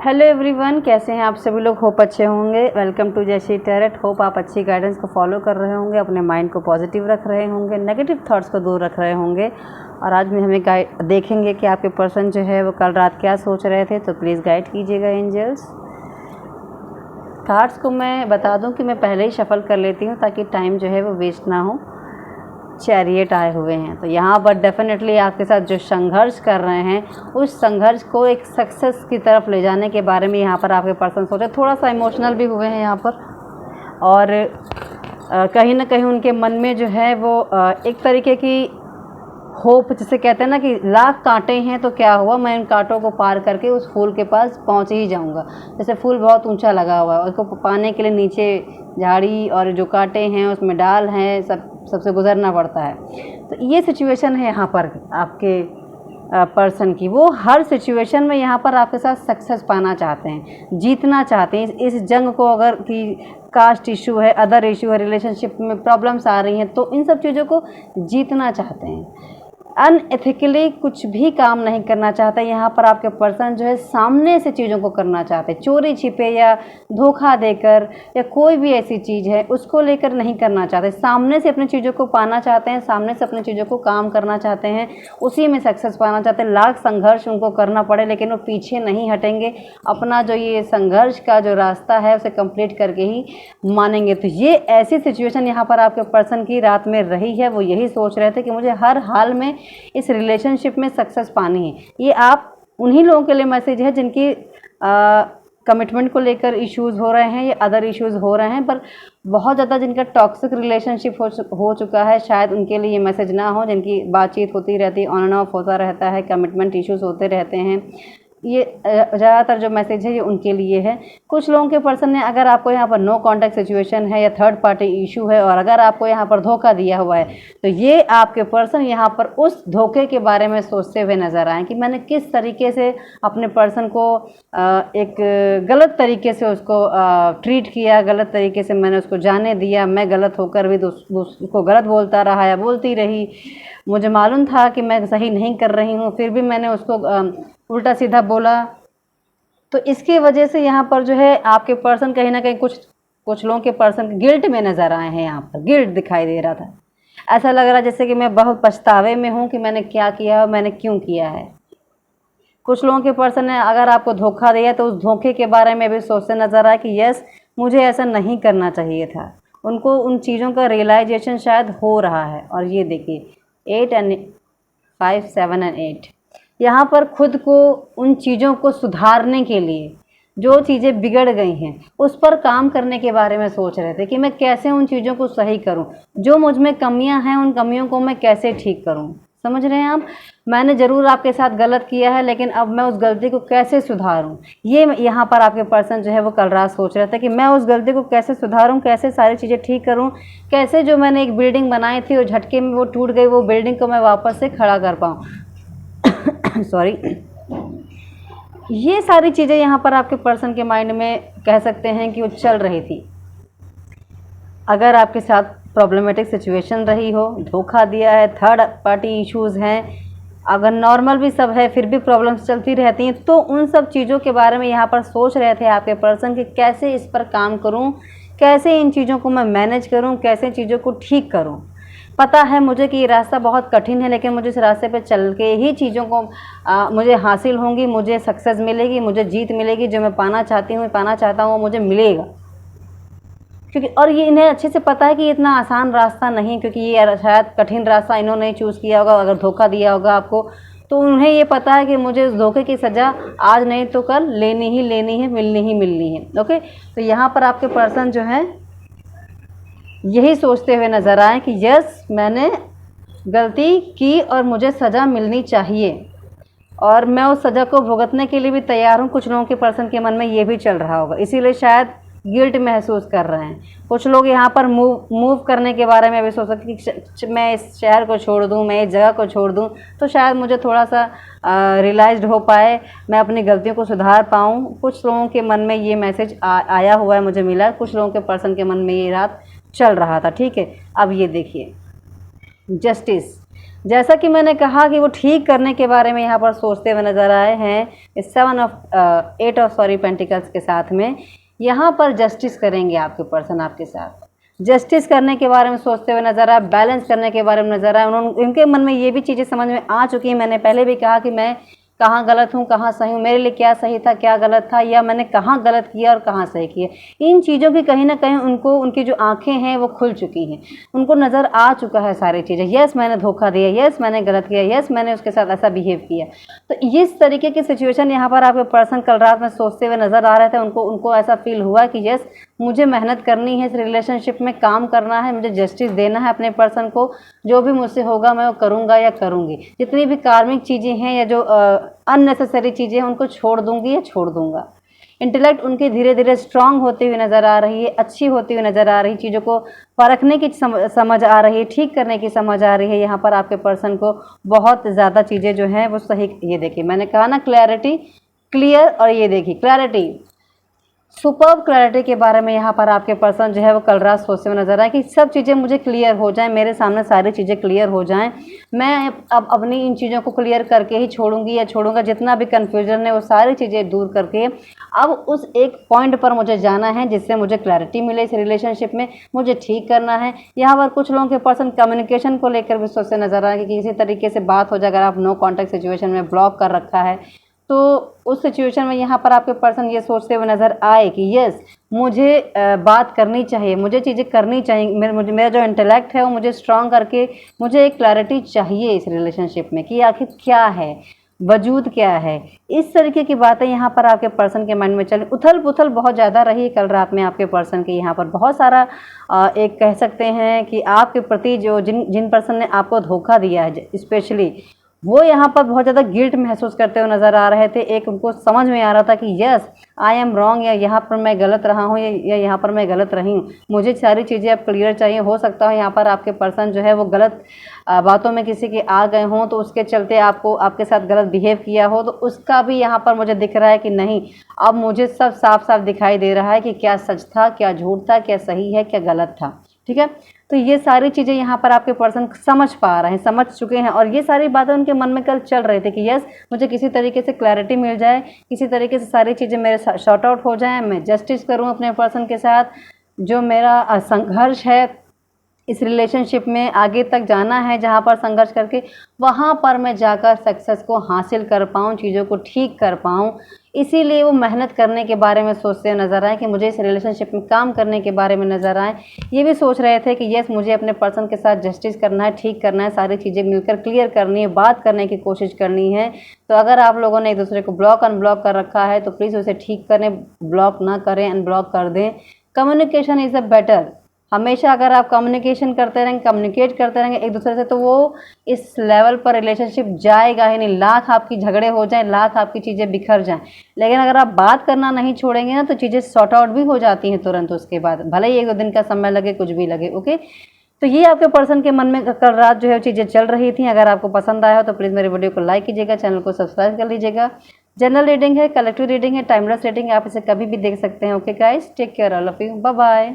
Hello everyone, कैसे हैं आप सभी लोग। होप अच्छे होंगे। Welcome to Jayshree tarot. Hope आप अच्छी गाइडेंस को फॉलो कर रहे होंगे, अपने माइंड को पॉजिटिव रख रहे होंगे, नेगेटिव थॉट्स को दूर रख रहे होंगे। और आज में हमें देखेंगे कि आपके पर्सन जो है वो कल रात क्या सोच रहे थे। तो प्लीज़ गाइड कीजिएगा एंजल्स। कार्ड्स को मैं बता दूं कि मैं पहले ही शफल कर लेती हूं ताकि टाइम जो है वो वेस्ट ना हो। चैरियट आए हुए हैं, तो यहाँ पर डेफिनेटली आपके साथ जो संघर्ष कर रहे हैं उस संघर्ष को एक सक्सेस की तरफ ले जाने के बारे में यहाँ पर आपके पर्सन सोचे। थोड़ा सा इमोशनल भी हुए हैं यहाँ पर, और कहीं ना कहीं उनके मन में जो है वो एक तरीके की होप, जिसे कहते हैं ना कि लाख कांटे हैं तो क्या हुआ, मैं इन कांटों को पार करके उस फूल के पास पहुंच ही जाऊंगा। जैसे फूल बहुत ऊंचा लगा हुआ है, उसको पाने के लिए नीचे झाड़ी और जो कांटे हैं उसमें डाल हैं, सबसे गुजरना पड़ता है। तो ये सिचुएशन है यहाँ पर आपके पर्सन की। वो हर सिचुएशन में यहाँ पर आपके साथ सक्सेस पाना चाहते हैं, जीतना चाहते हैं इस जंग को। अगर कि कास्ट इशू है, अदर इशू है, रिलेशनशिप में प्रॉब्लम्स आ रही हैं, तो इन सब चीज़ों को जीतना चाहते हैं। अनएथिकली कुछ भी काम नहीं करना चाहते। यहाँ पर आपके पर्सन जो है सामने से चीज़ों को करना चाहते हैं, चोरी छिपे या धोखा देकर या कोई भी ऐसी चीज़ है उसको लेकर नहीं करना चाहते। सामने से अपनी चीज़ों को पाना चाहते हैं, सामने से अपनी चीज़ों को काम करना चाहते हैं, उसी में सक्सेस पाना चाहते हैं। लाख संघर्ष उनको करना पड़े लेकिन वो पीछे नहीं हटेंगे। अपना जो ये संघर्ष का जो रास्ता है उसे कंप्लीट करके ही मानेंगे। तो ये ऐसी सिचुएशन यहाँ पर आपके पर्सन की रात में रही है। वो यही सोच रहे थे कि मुझे हर हाल में इस रिलेशनशिप में सक्सेस पानी है। ये आप उन्हीं लोगों के लिए मैसेज है जिनकी कमिटमेंट को लेकर इश्यूज़ हो रहे हैं या अदर इश्यूज़ हो रहे हैं, पर बहुत ज़्यादा जिनका टॉक्सिक रिलेशनशिप हो चुका है, शायद उनके लिए ये मैसेज ना हो। जिनकी बातचीत होती रहती है, ऑन एंड ऑफ होता रहता है, कमिटमेंट इश्यूज़ होते रहते हैं, ये ज़्यादातर जो मैसेज है ये उनके लिए है। कुछ लोगों के पर्सन ने, अगर आपको यहाँ पर नो कॉन्टैक्ट सिचुएशन है या थर्ड पार्टी इशू है और अगर आपको यहाँ पर धोखा दिया हुआ है, तो ये आपके पर्सन यहाँ पर उस धोखे के बारे में सोचते हुए नज़र आए कि मैंने किस तरीके से अपने पर्सन को एक गलत तरीके से उसको ट्रीट किया, गलत तरीके से मैंने उसको जाने दिया। मैं गलत होकर भी उसको गलत बोलता रहा या बोलती रही। मुझे मालूम था कि मैं सही नहीं कर रही हूँ, फिर भी मैंने उसको उल्टा सीधा बोला। तो इसकी वजह से यहाँ पर जो है आपके पर्सन कहीं ना कहीं कुछ लोगों के पर्सन गिल्ट में नज़र आए हैं। यहाँ पर गिल्ट दिखाई दे रहा था। ऐसा लग रहा है जैसे कि मैं बहुत पछतावे में हूँ कि मैंने क्या किया, मैंने क्यों किया है। कुछ लोगों के पर्सन ने अगर आपको धोखा दिया तो उस धोखे के बारे में भी सोचते नज़र आए कि यस, मुझे ऐसा नहीं करना चाहिए था। उनको उन चीज़ों का रियलाइजेशन शायद हो रहा है। और ये देखिए 8 और 5, 7 और 8 यहाँ पर खुद को उन चीज़ों को सुधारने के लिए, जो चीज़ें बिगड़ गई हैं उस पर काम करने के बारे में सोच रहे थे कि मैं कैसे उन चीज़ों को सही करूं, जो मुझ में कमियां हैं उन कमियों को मैं कैसे ठीक करूं। समझ रहे हैं आप। मैंने ज़रूर आपके साथ गलत किया है लेकिन अब मैं उस गलती को कैसे सुधारूं, ये यहाँ पर आपके पर्सन जो है वो कल रात सोच रहे थे कि मैं उस गलती को कैसे सुधारूं, कैसे सारी चीज़ें ठीक करूं, कैसे जो मैंने एक बिल्डिंग बनाई थी और झटके में वो टूट गई, वो बिल्डिंग को मैं वापस से खड़ा कर पाऊँ। सॉरी। ये सारी चीज़ें यहाँ पर आपके पर्सन के माइंड में कह सकते हैं कि वो चल रही थी। अगर आपके साथ प्रॉब्लमेटिक सिचुएशन रही हो, धोखा दिया है, थर्ड पार्टी इश्यूज़ हैं, अगर नॉर्मल भी सब है फिर भी प्रॉब्लम्स चलती रहती हैं, तो उन सब चीज़ों के बारे में यहाँ पर सोच रहे थे आपके पर्सन कि कैसे इस पर काम करूँ, कैसे इन चीज़ों को मैं मैनेज करूँ, कैसे चीज़ों को ठीक करूँ। पता है मुझे कि ये रास्ता बहुत कठिन है लेकिन मुझे इस रास्ते पे चल के ही चीज़ों को मुझे हासिल होंगी, मुझे सक्सेस मिलेगी, मुझे जीत मिलेगी। जो मैं पाना चाहती हूँ, पाना चाहता हूँ, वो मुझे मिलेगा। क्योंकि और ये इन्हें अच्छे से पता है कि इतना आसान रास्ता नहीं, क्योंकि ये शायद कठिन रास्ता इन्होंने चूज़ किया होगा। अगर धोखा दिया होगा आपको तो उन्हें ये पता है कि मुझे उस धोखे की सज़ा आज नहीं तो कल लेनी ही लेनी है, मिलनी ही मिलनी है। ओके, तो यहाँ पर आपके पर्सन जो है यही सोचते हुए नज़र आए कि यस, मैंने गलती की और मुझे सज़ा मिलनी चाहिए और मैं उस सज़ा को भुगतने के लिए भी तैयार हूँ। कुछ लोगों के पर्सन के मन में ये भी चल रहा होगा, इसीलिए शायद गिल्ट महसूस कर रहे हैं। कुछ लोग यहाँ पर मूव करने के बारे में भी सोच सकते कि मैं इस शहर को छोड़ दूँ, मैं इस जगह को छोड़ दूँ, तो शायद मुझे थोड़ा सा रियलाइज्ड हो पाए, मैं अपनी गलतियों को सुधार पाऊँ। कुछ लोगों के मन में ये मैसेज आया हुआ है, मुझे मिला। कुछ लोगों के पर्सन के मन में ये रात चल रहा था। ठीक है, अब ये देखिए जस्टिस। जैसा कि मैंने कहा कि वो ठीक करने के बारे में यहाँ पर सोचते हुए नज़र आए हैं इस 8 ऑफ पेंटिकल्स के साथ में। यहाँ पर जस्टिस करेंगे आपके पर्सन आपके साथ, जस्टिस करने के बारे में सोचते हुए नज़र आए, बैलेंस करने के बारे में नज़र आए। उनके मन में ये भी चीज़ें समझ में आ चुकी हैं। मैंने पहले भी कहा कि मैं कहाँ गलत हूँ, कहाँ सही हूँ, मेरे लिए क्या सही था, क्या गलत था, या मैंने कहाँ गलत किया और कहाँ सही किया। इन चीज़ों की कहीं ना कहीं उनको, उनकी जो आंखें हैं वो खुल चुकी हैं, उनको नज़र आ चुका है सारी चीज़ें। यस मैंने धोखा दिया, यस मैंने गलत किया, यस मैंने उसके साथ ऐसा बिहेव किया। तो इस तरीके की सिचुएशन यहाँ पर आपके पर्सन कल रात में सोचते हुए नज़र आ रहे थे। उनको ऐसा फील हुआ कि यस मुझे मेहनत करनी है, इस रिलेशनशिप में काम करना है, मुझे जस्टिस देना है अपने पर्सन को, जो भी मुझसे होगा मैं वो करूँगा या करूँगी। जितनी भी कार्मिक चीज़ें हैं या जो अननेसेसरी चीज़ें हैं उनको छोड़ दूँगी या छोड़ दूँगा। इंटेलेक्ट उनकी धीरे धीरे स्ट्रांग होती हुई नज़र आ रही है, अच्छी होती हुई नज़र आ रही, चीज़ों को परखने की समझ आ रही है, ठीक करने की समझ आ रही है। यहाँ पर आपके पर्सन को बहुत ज़्यादा चीज़ें जो हैं वो सही, ये देखिए मैंने कहा ना क्लैरिटी, क्लियर, और ये देखिए क्लैरिटी, सुपर्ब क्लैरिटी के बारे में यहाँ पर आपके पर्सन जो है वो कल रात सोचते हुए नजर आए कि सब चीज़ें मुझे क्लियर हो जाएं, मेरे सामने सारी चीज़ें क्लियर हो जाएं, मैं अब अपनी इन चीज़ों को क्लियर करके ही छोड़ूंगी या छोड़ूंगा। जितना भी कन्फ्यूजन है वो सारी चीज़ें दूर करके अब उस एक पॉइंट पर मुझे जाना है जिससे मुझे क्लैरिटी मिले इस रिलेशनशिप में, मुझे ठीक करना है। यहाँ पर कुछ लोगों के पर्सन कम्युनिकेशन को लेकर भी सोचते नजर आए कि किसी तरीके से बात हो जाए। अगर आप नो कॉन्टैक्ट सिचुएशन में ब्लॉक कर रखा है तो उस सिचुएशन में यहाँ पर आपके पर्सन ये सोचते हुए नज़र आए कि यस मुझे बात करनी चाहिए, मुझे चीज़ें करनी चाहिए, मेरा जो इंटेलेक्ट है वो मुझे स्ट्रांग करके मुझे एक क्लैरिटी चाहिए इस रिलेशनशिप में कि आखिर क्या है, वजूद क्या है। इस तरीके की बातें यहाँ पर आपके पर्सन के माइंड में चली। उथल पुथल बहुत ज़्यादा रही कल रात में आपके पर्सन के। यहाँ पर बहुत सारा एक कह सकते हैं कि आपके प्रति जो जिन पर्सन ने आपको धोखा दिया है स्पेशली, वो यहाँ पर बहुत ज़्यादा गिल्ट महसूस करते हुए नज़र आ रहे थे। एक उनको समझ में आ रहा था कि यस आई एम रॉन्ग, या यहाँ पर मैं गलत रहा हूँ या यहाँ पर मैं गलत रही हूँ, मुझे सारी चीज़ें अब क्लियर चाहिए। हो सकता है यहाँ पर आपके पर्सन जो है वो गलत बातों में किसी के आ गए हों तो उसके चलते आपके साथ गलत बिहेव किया हो, तो उसका भी यहाँ पर मुझे दिख रहा है कि नहीं, अब मुझे सब साफ साफ दिखाई दे रहा है कि क्या सच था, क्या झूठ था, क्या सही है, क्या गलत था। ठीक है, तो ये सारी चीज़ें यहाँ पर आपके पर्सन समझ पा रहे हैं, समझ चुके हैं, और ये सारी बातें उनके मन में कल चल रहे थे कि यस मुझे किसी तरीके से क्लैरिटी मिल जाए, किसी तरीके से सारी चीज़ें मेरे शॉर्ट आउट हो जाएं, मैं जस्टिस करूँ अपने पर्सन के साथ। जो मेरा संघर्ष है इस रिलेशनशिप में आगे तक जाना है, जहाँ पर संघर्ष करके वहाँ पर मैं जाकर सक्सेस को हासिल कर पाऊँ, चीज़ों को ठीक कर पाऊँ। इसीलिए वो मेहनत करने के बारे में सोचते नज़र आए कि मुझे इस रिलेशनशिप में काम करने के बारे में नज़र आए। ये भी सोच रहे थे कि यस मुझे अपने पर्सन के साथ जस्टिस करना है, ठीक करना है, सारी चीज़ें मिलकर क्लियर करनी है, बात करने की कोशिश करनी है। तो अगर आप लोगों ने एक दूसरे को ब्लॉक अनब्लॉक कर रखा है तो प्लीज़ उसे ठीक करें, ब्लॉक ना करें, अनब्लॉक कर दें। Communication is a better. हमेशा अगर आप कम्युनिकेशन करते रहेंगे, कम्युनिकेट करते रहेंगे एक दूसरे से, तो वो इस लेवल पर रिलेशनशिप जाएगा ही नहीं। लाख आपकी झगड़े हो जाएं, लाख आपकी चीज़ें बिखर जाएं, लेकिन अगर आप बात करना नहीं छोड़ेंगे ना तो चीज़ें सॉर्ट आउट भी हो जाती हैं तुरंत उसके बाद, भले ही 1-2 दिन का समय लगे, कुछ भी लगे। ओके, तो ये आपके पर्सन के मन में कल रात जो है चीज़ें चल रही थी। अगर आपको पसंद आया हो तो प्लीज़ मेरे वीडियो को लाइक कीजिएगा, चैनल को सब्सक्राइब कर लीजिएगा। जनरल रीडिंग है, कलेक्टिव रीडिंग है, टाइमलेस रीडिंग है, आप इसे कभी भी देख सकते हैं। Okay guys, take care all of you, bye bye.